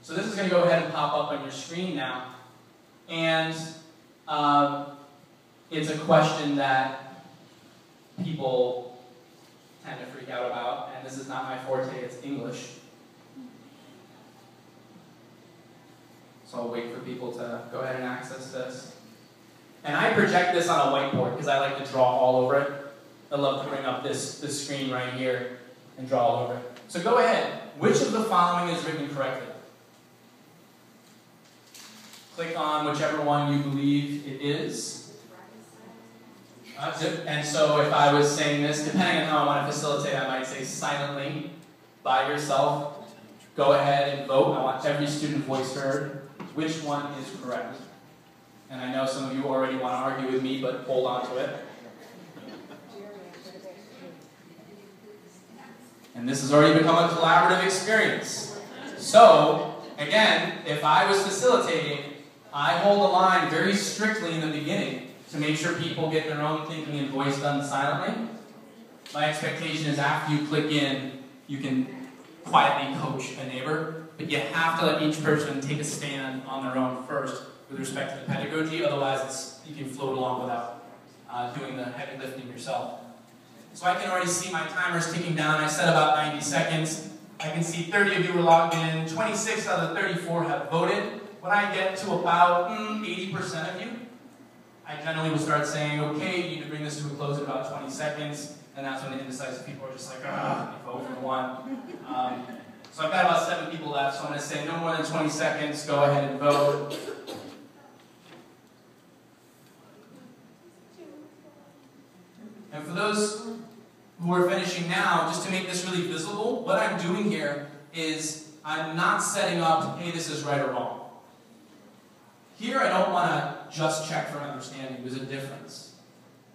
So this is going to go ahead and pop up on your screen now. And it's a question that people tend to freak out about, and this is not my forte, it's English. So I'll wait for people to go ahead and access this. And I project this on a whiteboard because I like to draw all over it. I love to bring up this screen right here and draw all over it. So go ahead. Which of the following is written correctly? Click on whichever one you believe it is. And so if I was saying this, depending on how I want to facilitate, I might say silently, by yourself. Go ahead and vote. I want every student voice heard. Which one is correct? And I know some of you already want to argue with me, but hold on to it. And this has already become a collaborative experience. So, again, if I was facilitating, I hold the line very strictly in the beginning to make sure people get their own thinking and voice done silently. My expectation is after you click in, you can quietly coach a neighbor, but you have to let each person take a stand on their own first with respect to the pedagogy, otherwise you can float along without doing the heavy lifting yourself. So I can already see my timers ticking down. I said about 90 seconds. I can see 30 of you are logged in. 26 out of the 34 have voted. When I get to about 80% of you, I generally will start saying, okay, you need to bring this to a close in about 20 seconds. And that's when the indecisive people are just like, ah, you vote for one. So I've got about 7 people left, so I'm going to say no more than 20 seconds. Go ahead and vote. And for those who are finishing now, just to make this really visible, what I'm doing here is I'm not setting up, hey, this is right or wrong. Here I don't want to just check for understanding. There's a difference.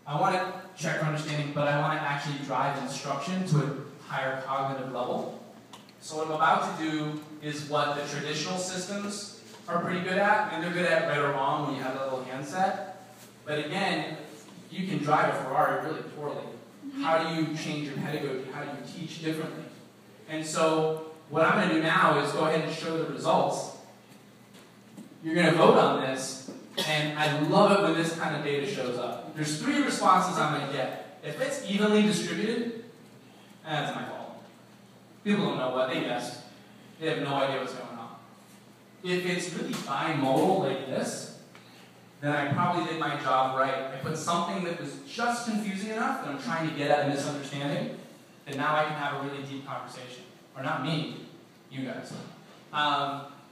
I want to check for understanding, but I want to actually drive instruction to a higher cognitive level. So what I'm about to do is what the traditional systems are pretty good at, and they're good at right or wrong when you have a little handset. But again, you can drive a Ferrari really poorly. How do you change your pedagogy? How do you teach differently? And so what I'm going to do now is go ahead and show the results. You're going to vote on this, and I love it when this kind of data shows up. There's 3 responses I'm going to get. If it's evenly distributed, that's my fault. People don't know what they guessed. They have no idea what's going on. If it's really bimodal like this, then I probably did my job right. I put something that was just confusing enough that I'm trying to get at a misunderstanding, that now I can have a really deep conversation. Or not me, you guys.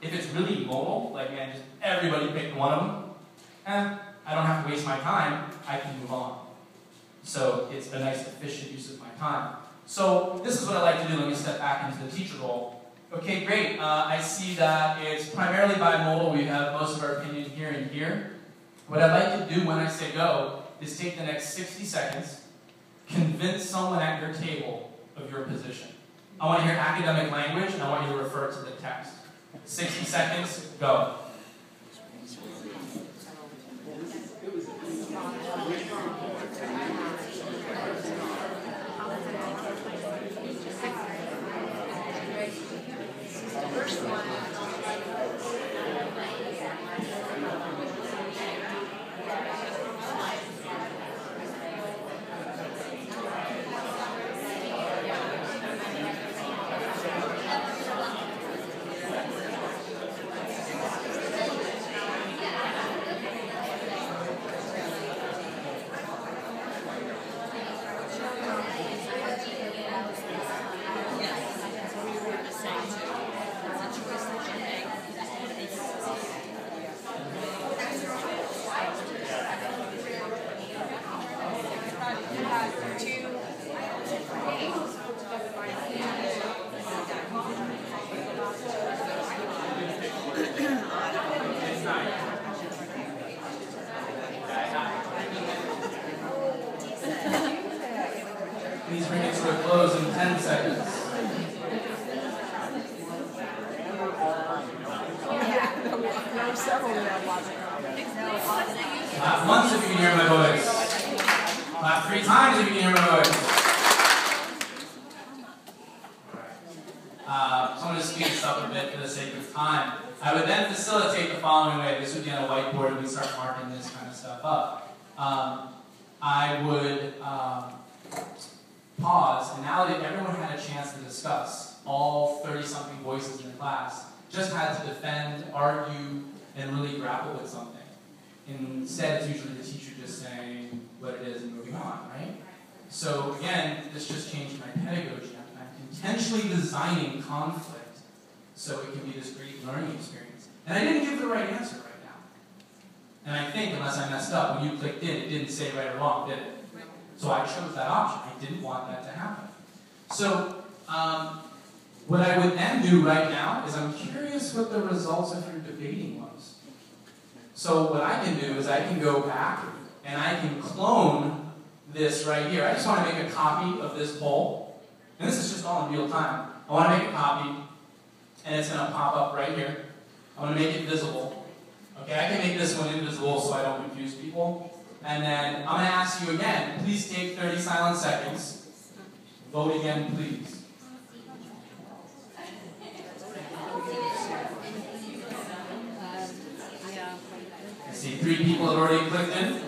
If it's really modal, like man, just everybody pick one of them, I don't have to waste my time, I can move on. So it's a nice efficient use of my time. So this is what I like to do. Let me step back into the teacher role. Okay, great. I see that it's primarily bimodal. We have most of our opinion here and here. What I'd like to do when I say go is take the next 60 seconds, convince someone at your table of your position. I want to hear academic language, and I want you to refer to the text. 60 seconds, go. Please bring it to a close in 10 seconds. Clap once if you can hear my voice. Clap 3 times if you can hear my voice. So I'm going to speed this up. up a bit for the sake of time. I would then facilitate the following way. This would be on a whiteboard, and we'd start marking this kind of stuff up. I would pause, and now that everyone had a chance to discuss, all 30-something voices in the class just had to defend, argue, and really grapple with something. Instead, it's usually the teacher just saying what it is and moving on, right? So again, this just changed my pedagogy. I'm intentionally designing conflict so it can be this great learning experience. And I didn't give the right answer right now. And I think, unless I messed up, when you clicked in, it didn't say right or wrong, did it? So I chose that option. I didn't want that to happen. So what I would then do right now is I'm curious what the results of your debating was. So what I can do is I can go back and I can clone this right here. I just want to make a copy of this poll. And this is just all in real time. I want to make a copy, and it's going to pop up right here. I want to make it visible. Okay, I can make this one invisible so I don't confuse people. And then I'm going to ask you again, please take 30 silent seconds. Vote again, please. I see 3 people have already clicked in.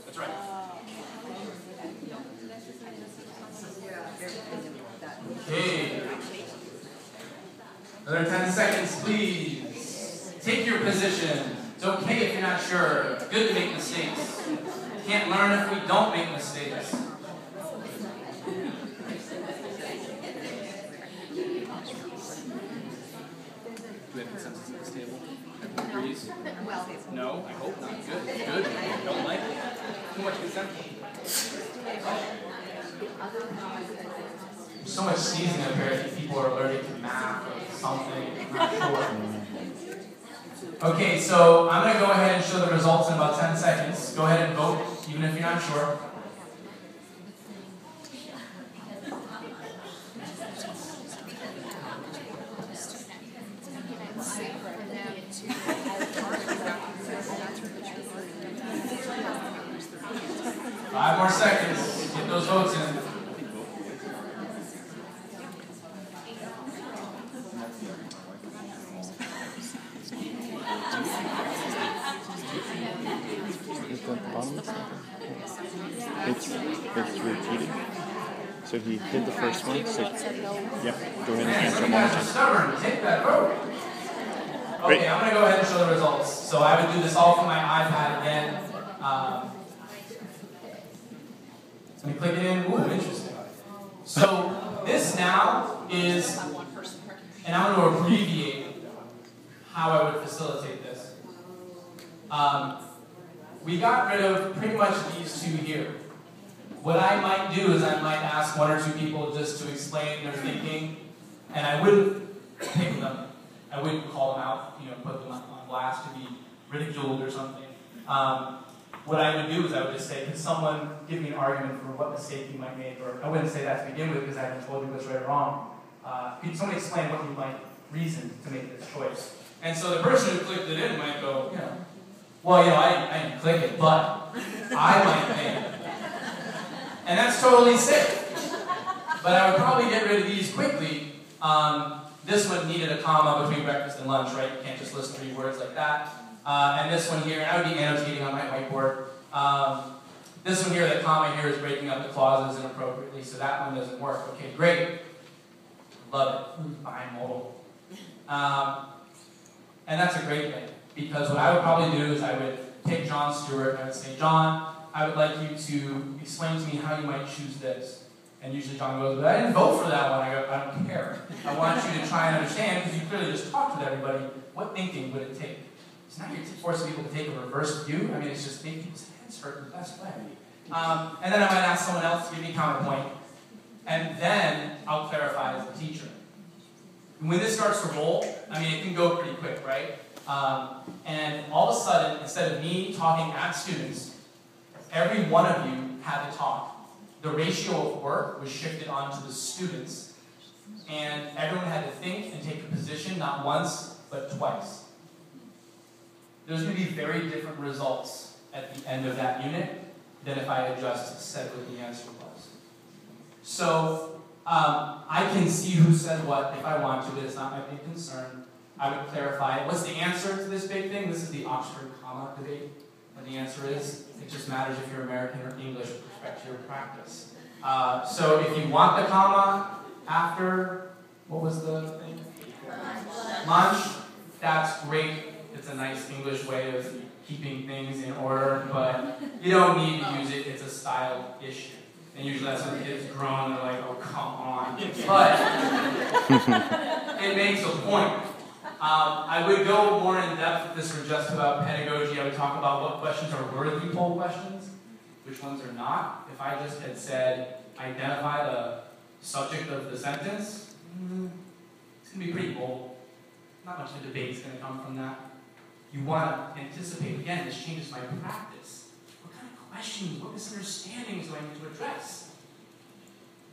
That's right. Okay. Another 10 seconds, please. Take your position. It's okay if you're not sure. It's good to make mistakes. Can't learn if we don't make mistakes. Do we have consensus at this table? Everyone agrees? No, I hope not. Good. Good. Don't like it. Too much consensus. There's so much sneezing up here. I think people are allergic to math or something. I'm not sure. Okay, so I'm going to go ahead and show the results in about 10 seconds. Go ahead and vote, even if you're not sure. Five more seconds. Get those votes in. It's repeating. So he did the first one. So, yep. Go ahead and answer one more time. Stubborn. Take that vote. Okay, I'm going to go ahead and show the results. So I would do this all from my iPad again. Let me click it in. Ooh, interesting. So this now is, and I'm going to abbreviate how I would facilitate this. We got rid of pretty much these 2 here. What I might do is I might ask 1 or 2 people just to explain their thinking, and I wouldn't pick them. I wouldn't call them out, put them on blast to be ridiculed or something. What I would do is I would just say, could someone give me an argument for what mistake you might make? Or I wouldn't say that to begin with because I haven't told you what's right or wrong. Could somebody explain what you might reason to make this choice? And so the person who clicked it in might go, well, I didn't click it, but I might think. And that's totally safe. But I would probably get rid of these quickly. This one needed a comma between breakfast and lunch, right? You can't just list 3 words like that. And this one here, I would be annotating on my whiteboard. This one here, the comma here is breaking up the clauses inappropriately, so that one doesn't work. Okay, great. Love it. Bimodal. And that's a great thing, because what I would probably do is I would take John Stewart and I would say, John, I would like you to explain to me how you might choose this. And usually John goes, but I didn't vote for that one. I go, I don't care. I want you to try and understand, because you clearly just talked with everybody, what thinking would it take? It's not you're forcing people to take a reverse view. I mean, it's just make people's heads hurt in the best way. And then I might ask someone else to give me counterpoint. And then I'll clarify as the teacher. And when this starts to roll, I mean, it can go pretty quick, right? And all of a sudden, instead of me talking at students, every one of you had to talk. The ratio of work was shifted onto the students, and everyone had to think and take a position not once, but twice. there's going to be very different results at the end of that unit than if I had just said what the answer was. So I can see who said what if I want to, but it's not my big concern. I would clarify it. What's the answer to this big thing? This is the Oxford comma debate. And the answer is, it just matters if you're American or English with respect to your practice. So if you want the comma after, what was the thing? Lunch. That's great. It's a nice English way of keeping things in order, but you don't need to use it. It's a style issue. And usually that's when the kids groan and they're like, oh, come on. But it makes a point. I would go more in depth if this were just about pedagogy. I would talk about what questions are worthy poll questions, which ones are not. If I just had said, identify the subject of the sentence, it's going to be pretty bold. Not much of a debate is going to come from that. You want to anticipate, again, this changes my practice. What kind of questions, what misunderstandings do I need to address?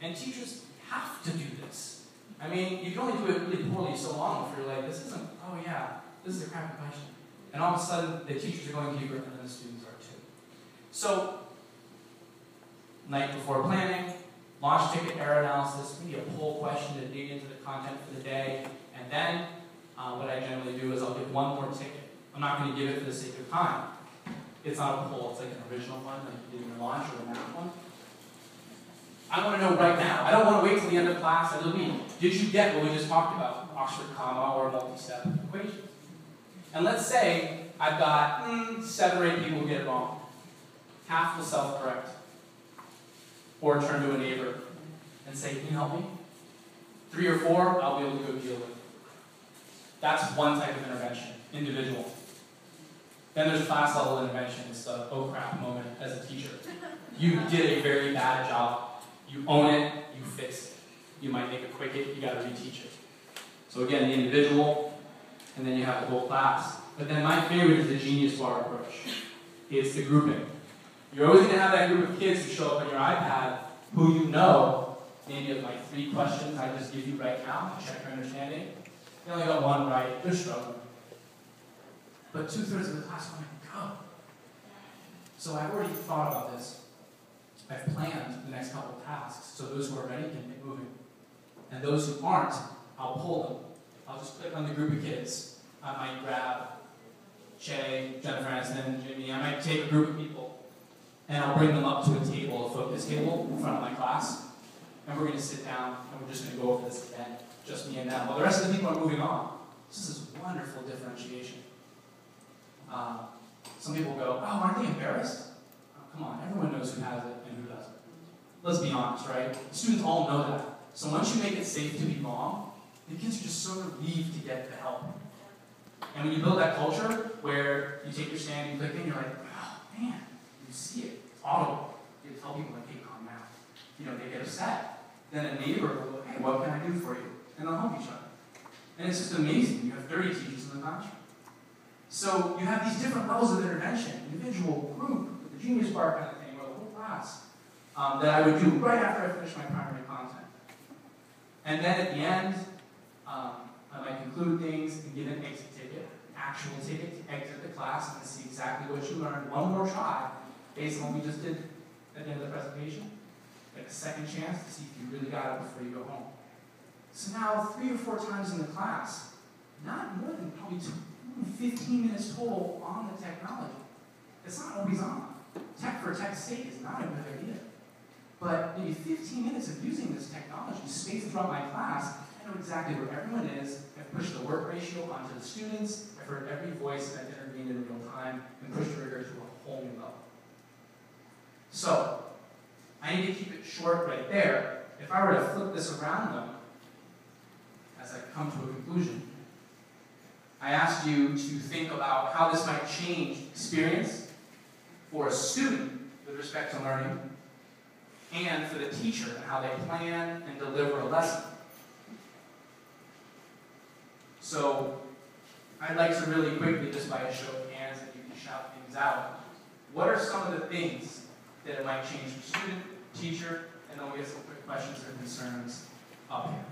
And teachers have to do this. I mean, you can only do it really poorly so long if you're like, this isn't, oh yeah, this is a crappy question. And all of a sudden, the teachers are going deeper, and then the students are too. So, night before planning, launch ticket error analysis, maybe a poll question to dig into the content for the day, and then what I generally do is I'll give one more ticket. I'm not going to give it for the sake of time. It's not a poll, it's like an original one, like you did in your launch or a math one. I want to know right now. I don't want to wait till the end of class and it'll be, did you get what we just talked about? Oxford comma or multi-step equations. And let's say I've got 7 or 8 people who get it wrong. Half will self-correct. Or turn to a neighbor and say, can you help me? 3 or 4, I'll be able to go deal with. That's one type of intervention, individual. Then there's class level intervention. It's the oh crap moment as a teacher. You did a very bad job. You own it, you fix it. You might make a quick hit, you gotta reteach it. So again, the individual, and then you have the whole class. But then my favorite is the genius bar approach. It's the grouping. You're always gonna have that group of kids who show up on your iPad who you know, maybe of my 3 questions I just give you right now to check your understanding. They only got 1 right, they're struggling. But 2/3 of the class want to go. So I've already thought about this. I've planned the next couple of tasks, so those who are ready can get moving. And those who aren't, I'll pull them. I'll just click on the group of kids. I might grab Che, Jennifer Aniston, Jimmy. I might take a group of people, and I'll bring them up to a table, a focus table, in front of my class. And we're going to sit down, and we're just going to go over this again. Just me and them. While the rest of the people are moving on. This is wonderful differentiation. Some people go, oh, aren't they embarrassed? Oh, come on, everyone knows who has it and who doesn't. Let's be honest, right? Students all know that. So once you make it safe to be wrong, the kids are just so relieved to get the help. And when you build that culture where you take your stand, you click in, you're like, oh man, you see it. It's audible. You tell people like, hey, calm down. You know, they get upset. Then a neighbor will go, hey, what can I do for you? And they'll help each other. And it's just amazing. You have 30 teachers in the classroom. So you have these different levels of intervention, individual, group, the genius bar kind of thing, or the whole class, that I would do right after I finish my primary content. And then at the end, I might conclude things and give an exit ticket, an actual ticket to exit the class and see exactly what you learned. One more try, based on what we just did at the end of the presentation. Like a second chance to see if you really got it before you go home. So now, 3 or 4 times in the class, not more than probably 15 minutes total on the technology. It's not always on. Tech for tech's sake is not a good idea. But maybe 15 minutes of using this technology spaced throughout my class, I know exactly where everyone is. I've pushed the work ratio onto the students. I've heard every voice and I've intervened in real time and pushed rigor to a whole new level. So, I need to keep it short right there. If I were to flip this around though, as I come to a conclusion, I asked you to think about how this might change experience for a student with respect to learning and for the teacher and how they plan and deliver a lesson. So I'd like to really quickly, just by a show of hands and you can shout things out, what are some of the things that it might change for student, teacher, and then we'll get some quick questions or concerns up here.